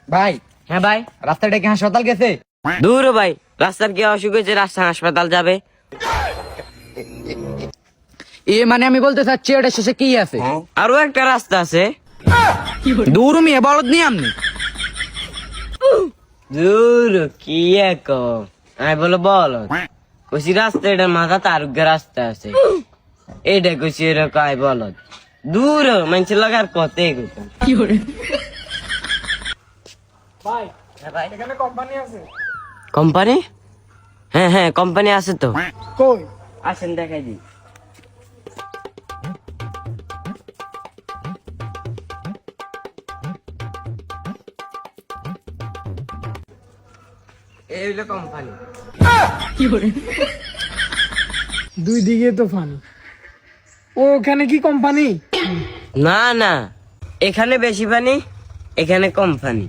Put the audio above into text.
ভাই হ্যাঁ ভাই, রাস্তাটা কি হাসপাতাল গেছে? দূর ভাই, রাস্তার কি অসুখ হয়েছে রাস্তা হাসপাতাল যাবে? মানে আমি বলতে চাচ্ছি এটা শেষে কি আছে? আরো একটা রাস্তা আছে। দূর মিয়া বলদ নিয়ে আমনি। দূর কি এক আমি বলো বল কইছি রাস্তা এটা মাথা তারুগ্য রাস্তা আছে, এটা কইছি এরকম আই বলত দূর মানুষের লাগার কতে কইতাম। ভাই হ্যাঁ ভাই, এখানে কোম্পানি আছে? কোম্পানি? হ্যাঁ হ্যাঁ কোম্পানি আছে তো, কই? আসেন দেখাই দিই। এই হলো কোম্পানি। দুই দিকে তো ফানি। ওখানে কি কোম্পানি? না না, এখানে বেশি পানি, এখানে কম পানি।